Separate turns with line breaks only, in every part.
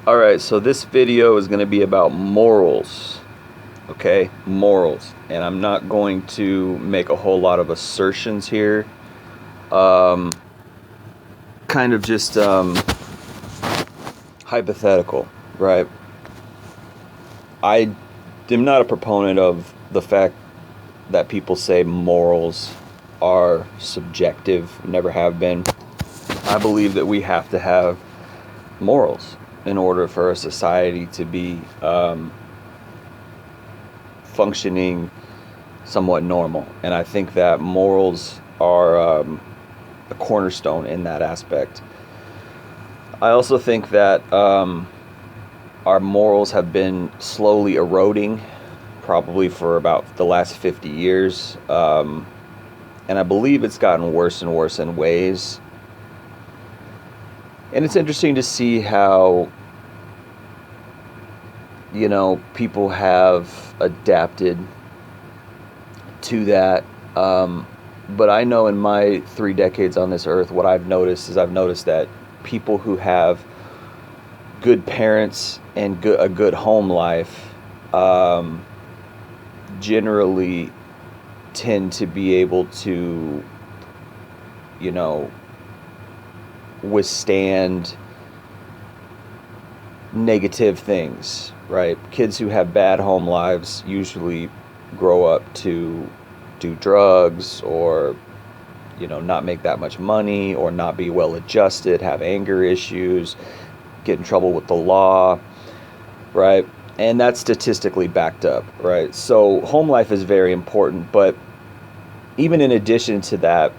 Alright, so this video is going to be about morals. Okay? Morals. And I'm not going to make a whole lot of assertions here. Kind of just hypothetical, right? I am not a proponent of the fact that people say morals are subjective, never have been. I believe that we have to have morals in order for a society to be functioning somewhat normal. And I think that morals are a cornerstone in that aspect. I also think that our morals have been slowly eroding, probably for about the last 50 years. And I believe it's gotten worse and worse in ways. And it's interesting to see how, people have adapted to that. But I know in my 3 decades on this earth, what I've noticed that people who have good parents and a good home life generally tend to be able to, withstand negative things, right? Kids who have bad home lives usually grow up to do drugs or, not make that much money or not be well adjusted, have anger issues, get in trouble with the law, right? And that's statistically backed up, right? So home life is very important, but even in addition to that,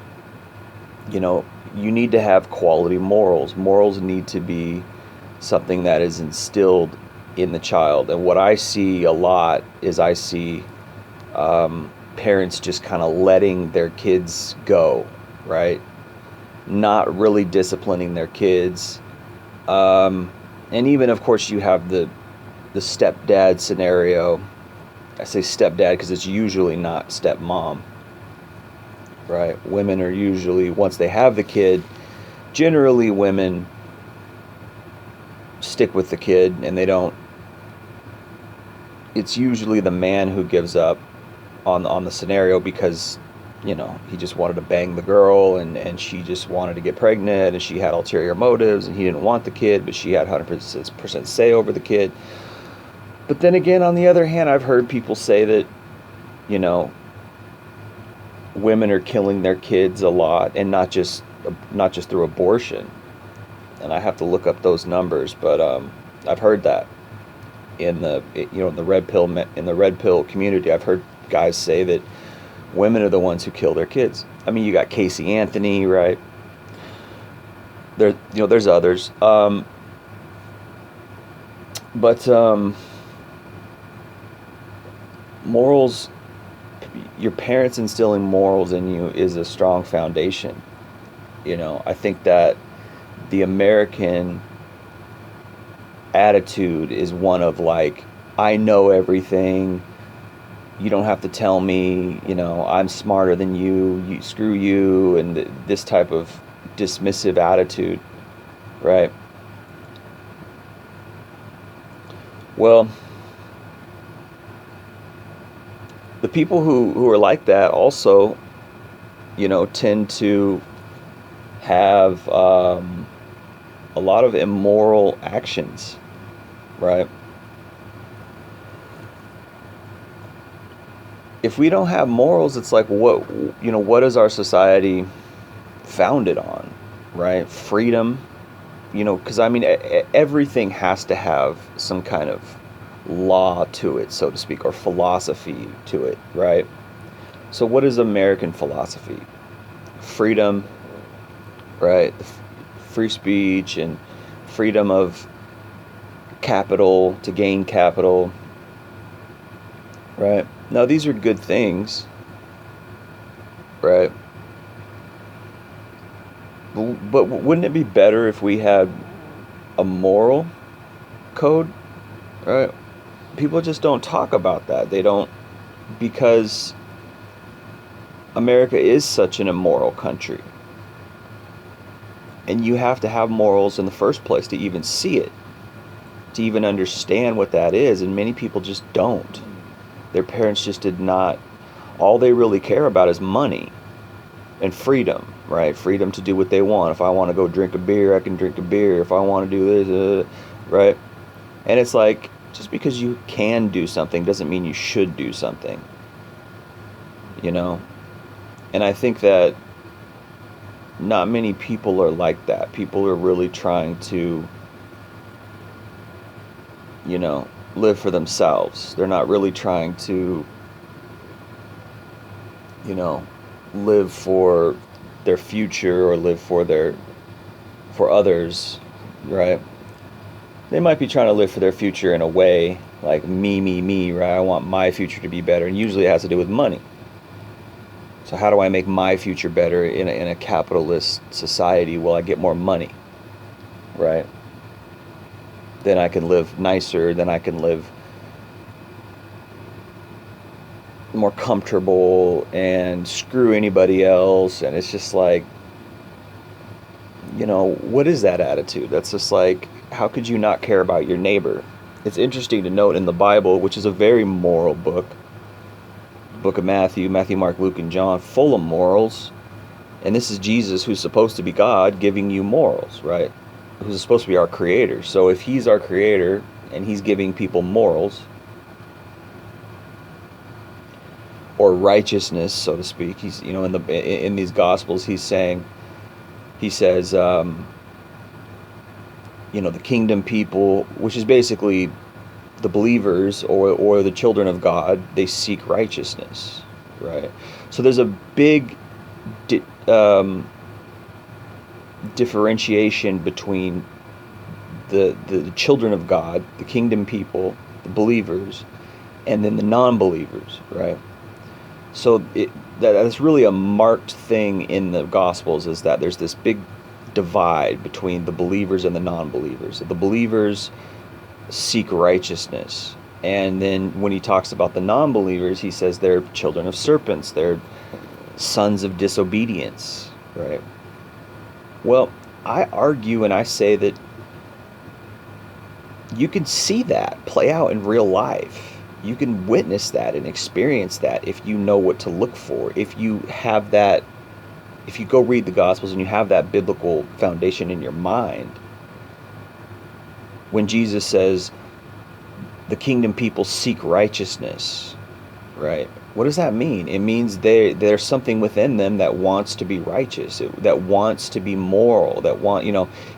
you need to have quality morals. Morals need to be something that is instilled in the child. And what I see a lot is parents just kind of letting their kids go, right? Not really disciplining their kids. And even, of course, you have the stepdad scenario. I say stepdad because it's usually not stepmom, right? Women are usually, once they have the kid, generally women stick with the kid and they don't. It's usually the man who gives up on the scenario because, he just wanted to bang the girl and she just wanted to get pregnant and she had ulterior motives and he didn't want the kid, but she had 100% say over the kid. But then again, on the other hand, I've heard people say that, women are killing their kids a lot, and not just through abortion. And I have to look up those numbers, but I've heard that in the red pill community. I've heard guys say that women are the ones who kill their kids. I mean, you got Casey Anthony, right? There's others. But morals, your parents instilling morals in you is a strong foundation. I think that the American attitude is one of like, I know everything. You don't have to tell me, I'm smarter than you, screw you, and this type of dismissive attitude, right? Well, the people who are like that also, tend to have a lot of immoral actions, right? If we don't have morals, it's like what is our society founded on, right? Freedom, because I mean everything has to have some kind of law to it, so to speak, or philosophy to it, right? So what is American philosophy? Freedom, right? Free speech and freedom of capital to gain capital, right? Now these are good things, right? But wouldn't it be better if we had a moral code, right? People just don't talk about that. They don't, because America is such an immoral country. And you have to have morals in the first place to even see it. to even understand what that is, and many people just don't. Their parents just did not. All they really care about is money and freedom, right? Freedom to do what they want. If I want to go drink a beer, I can drink a beer. If I want to do this, right? And it's like, just because you can do something doesn't mean you should do something, you know? And I think that not many people are like that. People are really trying to, live for themselves. They're not really trying to, live for their future or live for others, right? They might be trying to live for their future in a way, like me, right? I want my future to be better, and usually it has to do with money. So how do I make my future better in a capitalist society? Well, I get more money, right? Then I can live nicer, then I can live more comfortable and screw anybody else. And it's just like, what is that attitude? That's just like, how could you not care about your neighbor? It's interesting to note in the Bible, which is a very moral book of Matthew, Mark, Luke, and John, full of morals. And this is Jesus, who's supposed to be God, giving you morals, right? Who's supposed to be our creator. So if he's our creator and he's giving people morals, or righteousness, so to speak, he's, in these Gospels, he says, the kingdom people, which is basically the believers or the children of God, they seek righteousness, right? So there's a big differentiation between the children of God, the kingdom people, the believers, and then the non-believers, right? So that's really a marked thing in the Gospels, is that there's this big divide between the believers and the non-believers. The believers seek righteousness, and then when he talks about the non-believers, he says they're children of serpents, they're sons of disobedience, right? Well, I argue and I say that you can see that play out in real life. You can witness that and experience that if you know what to look for. If you have that, if you go read the Gospels and you have that biblical foundation in your mind. When Jesus says, the kingdom people seek righteousness, right? What does that mean? It means there's something within them that wants to be righteous, that wants to be moral,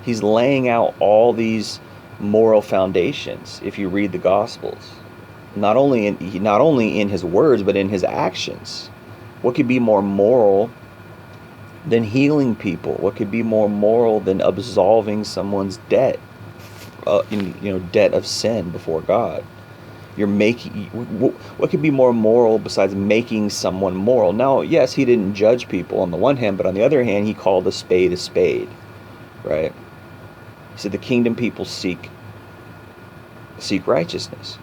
he's laying out all these moral foundations if you read the Gospels. Not only in his words, but in his actions. What could be more moral than healing people? What could be more moral than absolving someone's debt? Debt of sin before God. What could be more moral besides making someone moral? Now, yes, he didn't judge people on the one hand, but on the other hand, he called a spade, right? He said the kingdom people seek righteousness.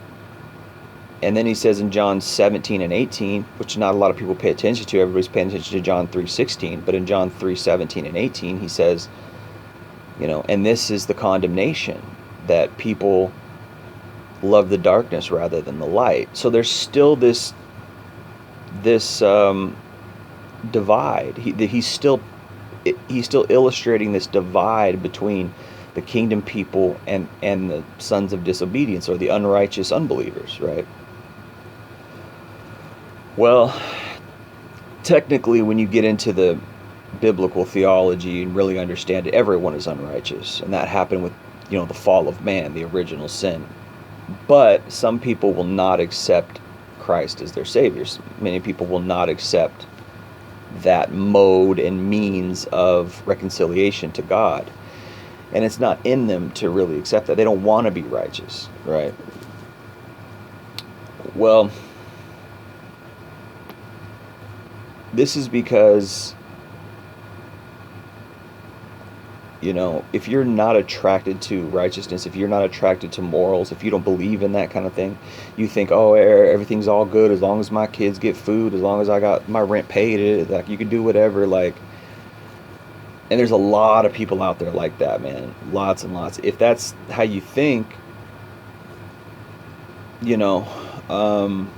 And then he says in John 17 and 18, which not a lot of people pay attention to, everybody's paying attention to John 3:16, but in John 3:17 and 18, he says, and this is the condemnation, that people love the darkness rather than the light. So there's still this divide. He's still illustrating this divide between the kingdom people and the sons of disobedience, or the unrighteous unbelievers, right? Well, technically, when you get into the biblical theology and really understand it, everyone is unrighteous, and that happened with the fall of man, the original sin. But some people will not accept Christ as their Savior. Many people will not accept that mode and means of reconciliation to God. And it's not in them to really accept that. They don't want to be righteous, right? Well, this is because, if you're not attracted to righteousness, if you're not attracted to morals, if you don't believe in that kind of thing, you think, oh, everything's all good as long as my kids get food, as long as I got my rent paid, like you can do whatever, like. And there's a lot of people out there like that, man. Lots and lots. If that's how you think, you know, um,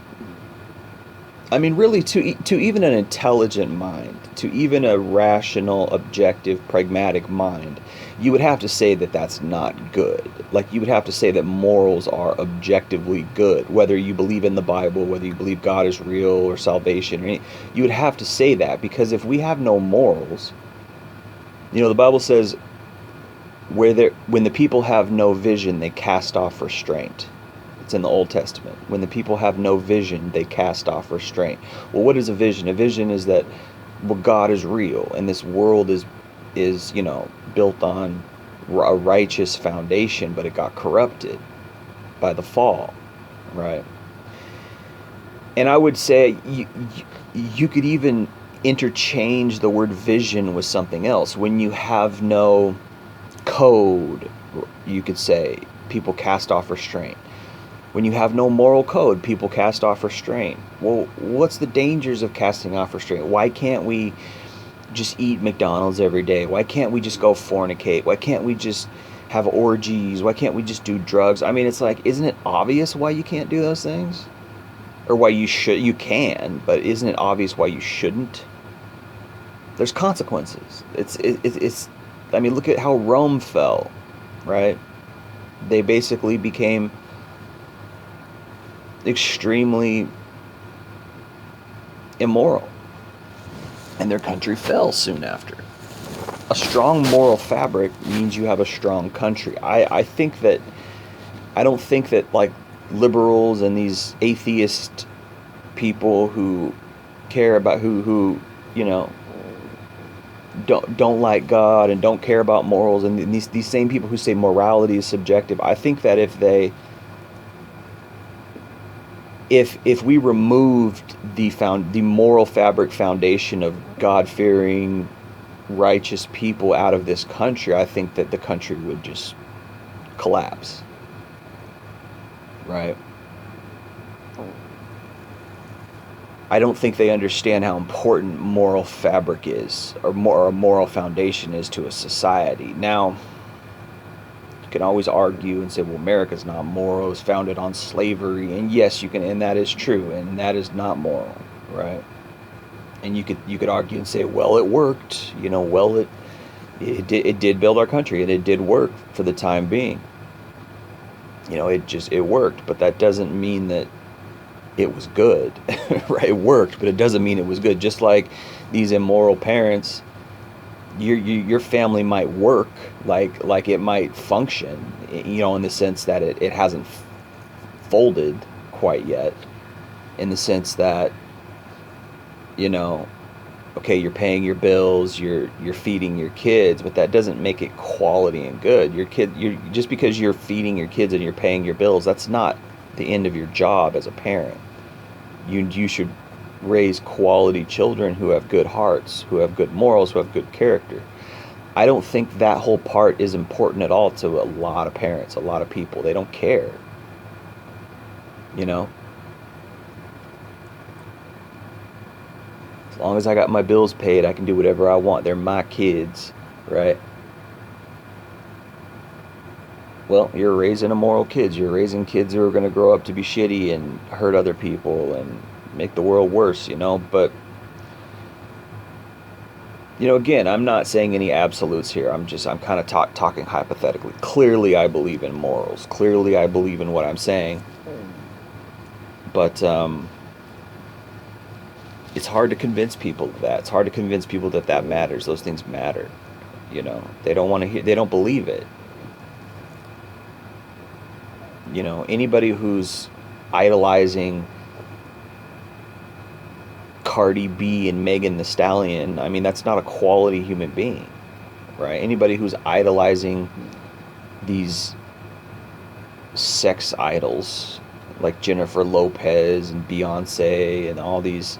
I mean, really, to even an intelligent mind, to even a rational, objective, pragmatic mind, you would have to say that that's not good. Like, you would have to say that morals are objectively good, whether you believe in the Bible, whether you believe God is real or salvation, or you would have to say that, because if we have no morals, the Bible says, when the people have no vision, they cast off restraint. It's in the Old Testament. When the people have no vision, they cast off restraint. Well, what is a vision? A vision is that, well, God is real, and this world is built on a righteous foundation, but it got corrupted by the fall, right? And I would say you could even interchange the word vision with something else. When you have no code, you could say people cast off restraint. When you have no moral code, people cast off restraint. Well, what's the dangers of casting off restraint? Why can't we just eat McDonald's every day? Why can't we just go fornicate? Why can't we just have orgies? Why can't we just do drugs? I mean, it's like, isn't it obvious why you can't do those things? Or why you can, but isn't it obvious why you shouldn't? There's consequences. It's I mean, look at how Rome fell, right? They basically became extremely immoral, and their country fell soon after. A strong moral fabric means you have a strong country. I think that I don't think that, like, liberals and these atheist people who care about who you know don't like God and don't care about morals, and these same people who say morality is subjective. I think that if we removed the moral fabric foundation of God-fearing, righteous people out of this country, I think that the country would just collapse, right? I don't think they understand how important moral fabric is, or a moral foundation is to a society. Now, you can always argue and say, well, America's not moral, it was founded on slavery, and yes, you can, and that is true, and that is not moral, right? And you could argue and say, well, it worked, well, it did build our country, and it did work for the time being. It worked, but that doesn't mean that it was good. Right? It worked, but it doesn't mean it was good. Just like these immoral parents, your family might work, like it might function, in the sense that it hasn't folded quite yet, in the sense that, okay, you're paying your bills, you're feeding your kids, but that doesn't make it quality and good. You're just because you're feeding your kids and you're paying your bills, that's not the end of your job as a parent. You should raise quality children who have good hearts, who have good morals, who have good character. I don't think that whole part is important at all to a lot of parents, a lot of people. They don't care. You know? As long as I got my bills paid, I can do whatever I want. They're my kids, right? Well, you're raising immoral kids. You're raising kids who are going to grow up to be shitty and hurt other people and make the world worse, But, again, I'm not saying any absolutes here. I'm kind of talking hypothetically. Clearly, I believe in morals. Clearly, I believe in what I'm saying. But it's hard to convince people of that. It's hard to convince people that that matters. Those things matter. They don't want to hear. They don't believe it. Anybody who's idolizing Cardi B and Megan Thee Stallion, I mean, that's not a quality human being, right? Anybody who's idolizing these sex idols like Jennifer Lopez and Beyonce and all these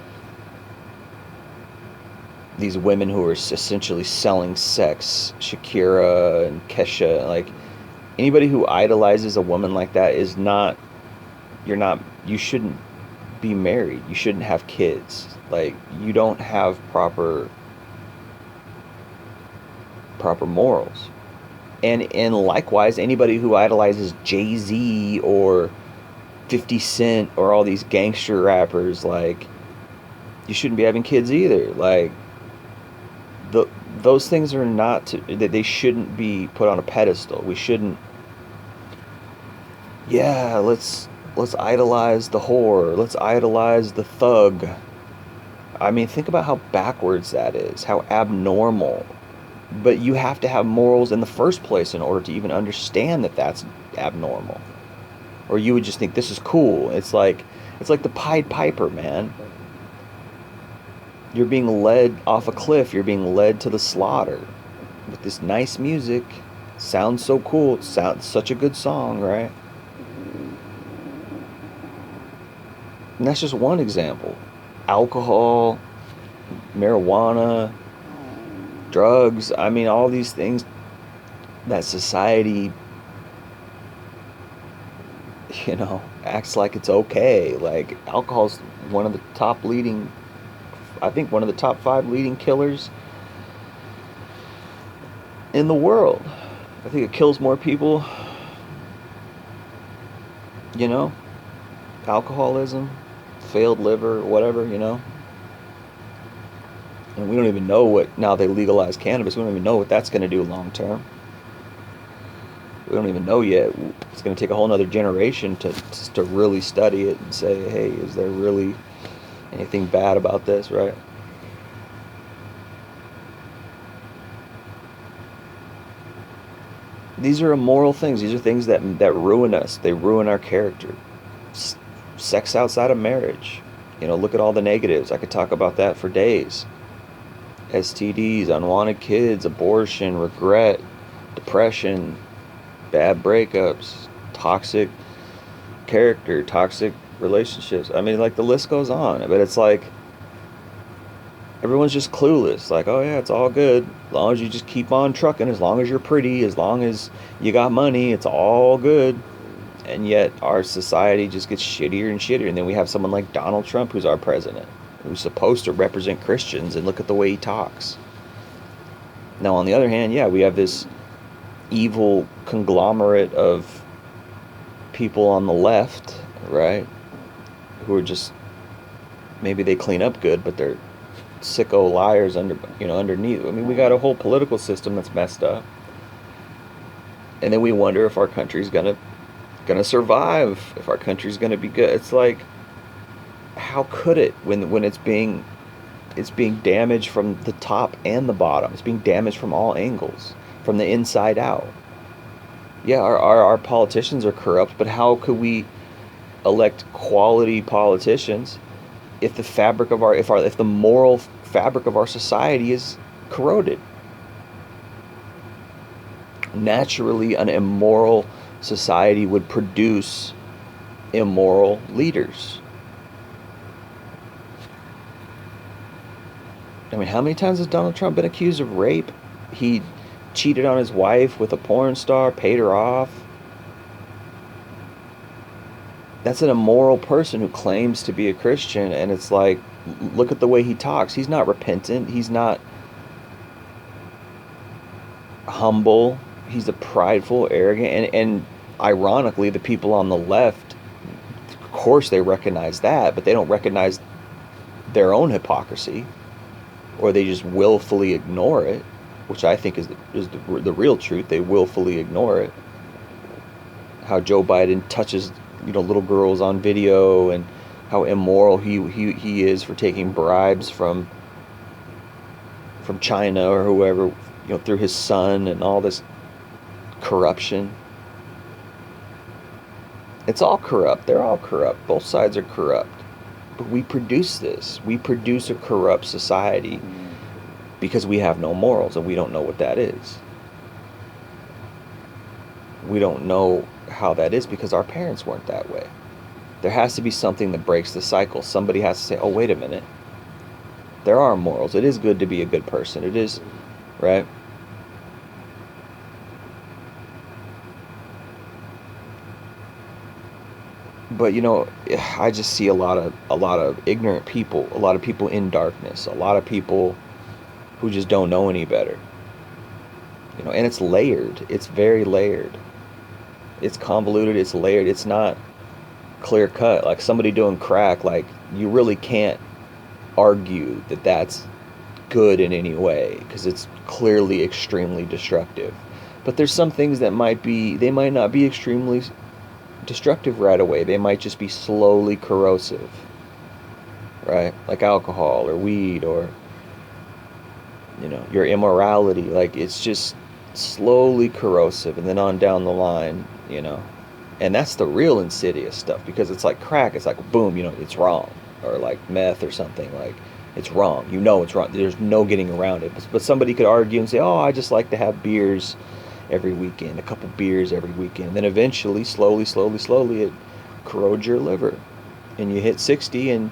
women who are essentially selling sex, Shakira and Kesha, like, anybody who idolizes a woman like that you shouldn't be married. You shouldn't have kids. Like, you don't have proper morals. And likewise, anybody who idolizes Jay-Z or 50 Cent or all these gangster rappers, like, you shouldn't be having kids either. Like, the those things are not to, that they shouldn't be put on a pedestal. We shouldn't, yeah, let's idolize the whore. Let's idolize the thug. I mean, think about how backwards that is, how abnormal. But you have to have morals in the first place in order to even understand that that's abnormal. Or you would just think this is cool. It's like the Pied Piper, man. You're being led off a cliff. You're being led to the slaughter with this nice music. Sounds so cool. It sounds such a good song, right? And that's just one example. Alcohol, marijuana, drugs. I mean, all these things that society, acts like it's okay. Like, alcohol's one of the top leading, I think one of the top 5 leading killers in the world. I think it kills more people, you know, alcoholism, failed liver, whatever. And we don't even know what, now they legalize cannabis, we don't even know what that's going to do long term. We don't even know yet. It's going to take a whole nother generation to really study it and say, hey, is there really anything bad about this, right? These are immoral things. These are things that ruin us. They ruin our character. Sex outside of marriage. Look at all the negatives. I could talk about that for days. STDs, unwanted kids, abortion, regret, depression, bad breakups, toxic character, toxic relationships. I mean, like, the list goes on. But it's like, everyone's just clueless. Like, oh yeah, it's all good. As long as you just keep on trucking, as long as you're pretty, as long as you got money, it's all good. And yet our society just gets shittier and shittier. And then we have someone like Donald Trump, who's our president, who's supposed to represent Christians, and look at the way he talks. Now, on the other hand, yeah, we have this evil conglomerate of people on the left, right, who are just, maybe they clean up good, but they're sicko liars underneath. I mean, we got a whole political system that's messed up. And then we wonder if our country's gonna survive, if our country's gonna be good. It's like, how could it, when it's being damaged from the top and the bottom? It's being damaged from all angles, from the inside out. Yeah, our politicians are corrupt, but how could we elect quality politicians if the fabric of if the moral fabric of our society is corroded? Naturally, an immoral society would produce immoral leaders. I mean, how many times has Donald Trump been accused of rape? He cheated on his wife with a porn star, paid her off. That's an immoral person who claims to be a Christian, and it's like, look at the way he talks. He's not repentant. He's not humble. He's a prideful, arrogant, and ironically, the people on the left, of course they recognize that, but they don't recognize their own hypocrisy, or they just willfully ignore it, which I think is the real truth. They willfully ignore it. How Joe Biden touches, little girls on video, and how immoral he is for taking bribes from China or whoever, through his son, and all this corruption. It's all corrupt. They're all corrupt. Both sides are corrupt. But we produce this. We produce a corrupt society because we have no morals, and we don't know what that is. We don't know how that is because our parents weren't that way. There has to be something that breaks the cycle. Somebody has to say, oh, wait a minute. There are morals. It is good to be a good person. It is, right? But I just see a lot of ignorant people, a lot of people in darkness, a lot of people who just don't know any better. And it's layered. It's very layered. It's convoluted. It's layered. It's not clear cut. Like somebody doing crack, like you really can't argue that that's good in any way because it's clearly extremely destructive. But there's some things that they might not be extremely destructive right away. They might just be slowly corrosive, right? Like alcohol or weed or, your immorality. Like it's just slowly corrosive and then on down the line, And that's the real insidious stuff because it's like crack. It's like, boom, it's wrong. Or like meth or something. Like, it's wrong. It's wrong. There's no getting around it. But somebody could argue and say, oh, I just like to have beers every weekend, a couple beers every weekend. Then eventually, slowly, it corrodes your liver. And you hit 60 and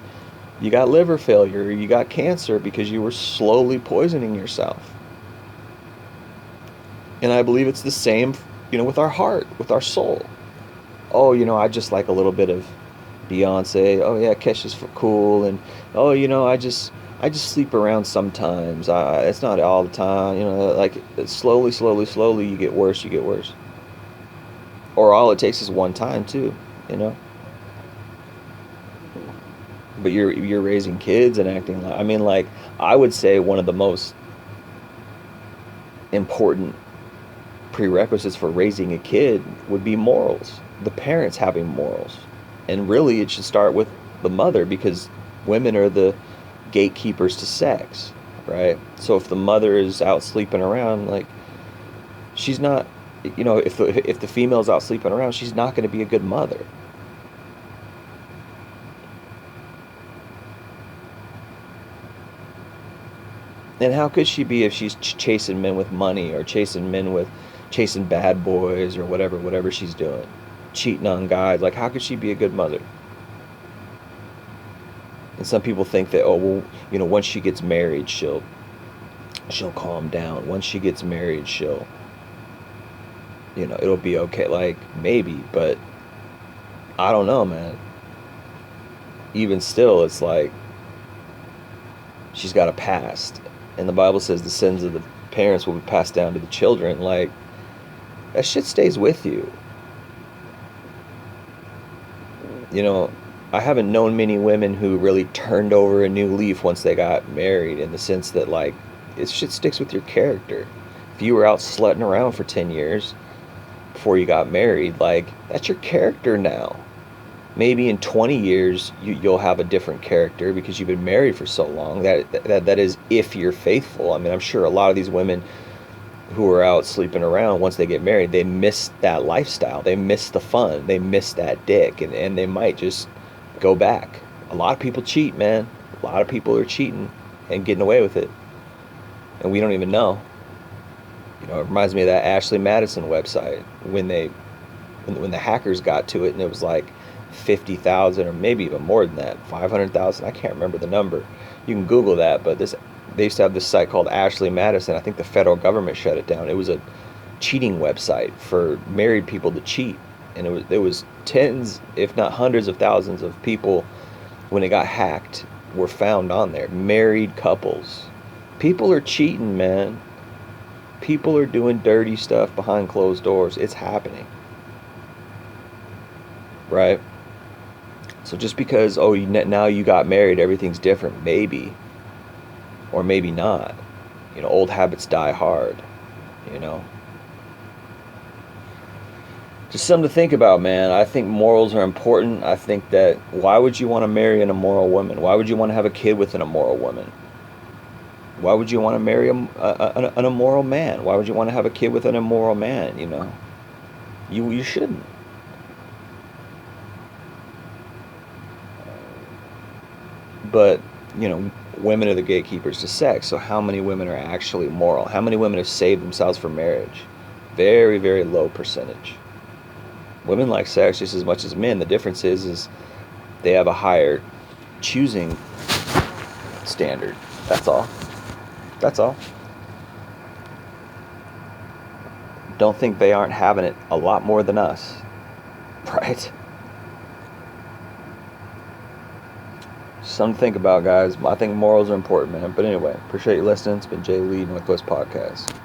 you got liver failure or you got cancer because you were slowly poisoning yourself. And I believe it's the same, with our heart, with our soul. Oh, I just like a little bit of Beyonce. Oh yeah, Kesha's for cool. And oh, I just sleep around sometimes. It's not all the time. Like slowly, you get worse. Or all it takes is one time too. But you're raising kids and acting like. I mean, like I would say one of the most important prerequisites for raising a kid would be morals. The parents having morals. And really it should start with the mother because women are the gatekeepers to sex, right? So if the mother is out sleeping around, like she's not, if the female's out sleeping around, she's not going to be a good mother. And how could she be if she's chasing men with money or chasing bad boys or whatever she's doing, cheating on guys? Like, how could she be a good mother? And some people think that, oh, well, once she gets married, she'll calm down. Once she gets married, it'll be okay. Like, maybe, but I don't know, man. Even still, it's like she's got a past. And the Bible says the sins of the parents will be passed down to the children. Like, that shit stays with you. I haven't known many women who really turned over a new leaf once they got married, in the sense that, like, it shit sticks with your character. If you were out slutting around for 10 years before you got married, like, that's your character now. Maybe in 20 years you'll have a different character because you've been married for so long. That is if you're faithful. I mean, I'm sure a lot of these women who are out sleeping around, once they get married, they miss that lifestyle. They miss the fun. They miss that dick, and they might just go back. A lot of people cheat, man. A lot of people are cheating and getting away with it, and we don't even know. It reminds me of that Ashley Madison website when the hackers got to it, and it was like 50,000 or maybe even more than that, 500,000. I can't remember the number. You can Google that, but they used to have this site called Ashley Madison. I think the federal government shut it down. It was a cheating website for married people to cheat, and it was tens, if not hundreds of thousands of people when it got hacked were found on there. Married couples. People are cheating, man. People are doing dirty stuff behind closed doors. It's happening. Right? So just because, now you got married, everything's different, maybe. Or maybe not. Old habits die hard. Just something to think about, man. I think morals are important. I think that why would you want to marry an immoral woman? Why would you want to have a kid with an immoral woman? Why would you want to marry an immoral man? Why would you want to have a kid with an immoral man? You shouldn't. But, women are the gatekeepers to sex. So how many women are actually moral? How many women have saved themselves for marriage? Very, very low percentage. Women like sex just as much as men. The difference is they have a higher choosing standard. That's all. That's all. Don't think they aren't having it a lot more than us. Right? Something to think about, guys. I think morals are important, man. But anyway, appreciate you listening. It's been Jay Lee, Northwest Podcast.